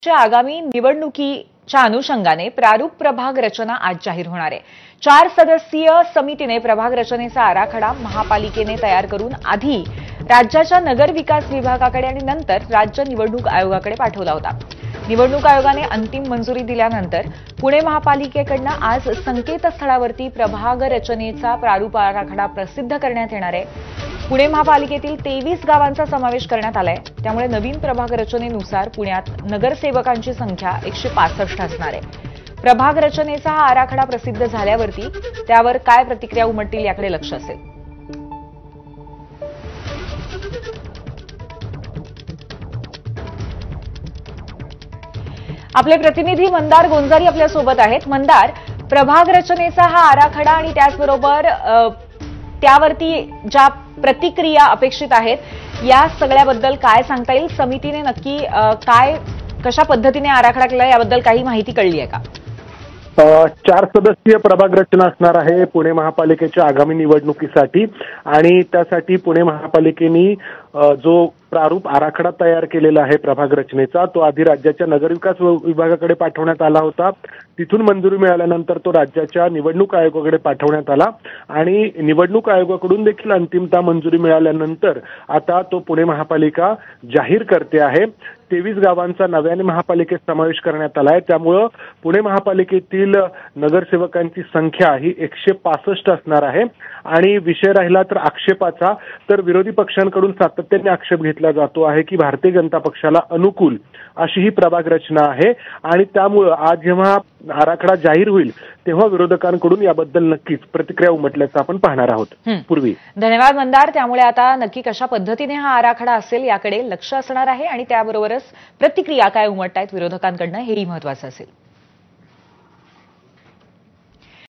च्या आगामी निवडणुकीच्या अनुषंगाने प्रारूप प्रभाग रचना आज जाहीर होणार आहे। 4 सदस्यीय समितीने प्रभाग रचनेचा आराखडा महापालिकेने तयार करून आधी राज्याच्या नगर विकास विभागाकडे आणि नंतर राज्य निवडणूक आयोगाकडे पाठवला होता। निवडणूक आयोगाने अंतिम मंजुरी दिल्यानंतर पुणे महापालिकेकडून आज संकेतस्थळावरती प्रभाग रचनेचा प्रारूप आराखडा प्रसिद्ध करण्यात येणार आहे। पुणे महापालिकेतील 23 गावांचा समावेश करण्यात आलाय। त्यामुळे नवीन प्रभाग रचनेनुसार पुण्यात नगरसेवकांची संख्या 165 असणार आहे। प्रभाग रचनेचा हा आराखडा प्रसिद्ध झाल्यावरती त्यावर काय प्रतिक्रिया उमटतील याकडे लक्ष असेल। आपले प्रतिनिधी मंदार गोंजारी आपल्या सोबत आहेत। मंदार, प्रभाग रचनेचा हा आराखडा आणि त्याचबरोबर त्यावरती ज्या प्रतिक्रिया अपेक्षित आहेत या सगळ्याबद्दल काय सांगता येईल? समितीने नक्की कशा पद्धतीने आराखडा केला याबद्दल काही माहिती कळली आहे का? 4 सदस्यीय प्रभाग रचना असणार आहे पुणे महापालिकेच्या आगामी निवडणुकीसाठी आणि त्यासाठी पुणे महापालिकेने जो प्रारूप आराखडा तयार केलेला आहे प्रभाग रचनेचा तो आधी राज्याच्या नगरविकास विभागाकडे पाठवण्यात आला होता। तिथून मंजुरी मिळाल्यानंतर तो राज्याच्या निवडणूक आयोगाकडे पाठवण्यात आला आणि निवडणूक आयोगाकडून देखील अंतिमता मंजुरी मिळाल्यानंतर आता तो पुणे महापालिका जाहीर करते आहे। 23 गावांचा नव्याने महापालिकेत समावेश करण्यात आलाय। त्यामुळे पुणे महापालिकेतील नगरसेवकांची संख्या ही 165 असणार आहे आणि विषय राहिला तर आक्षेपाचा, तर विरोधी पक्षांकडून सातत्याने आक्षेप घेतला जातो आहे की भारतीय जनता पक्षाला अनुकूल अशी ही प्रभाग रचना आहे आणि त्यामुळे आज जेव्हा आराखडा जाहीर होईल तेव्हा विरोधकांकडून याबद्दल नक्कीच प्रतिक्रिया उमटल्याचं आपण पाहणार आहोत। पूर्वी धन्यवाद मंदार। त्यामुळे आता नक्की कशा पद्धतीने हा आराखडा असेल याकडे लक्ष असणार आहे आणि त्याबरोबरच प्रतिक्रिया काय उमटतायत विरोधकांकडून हेही महत्त्वाचं असेल।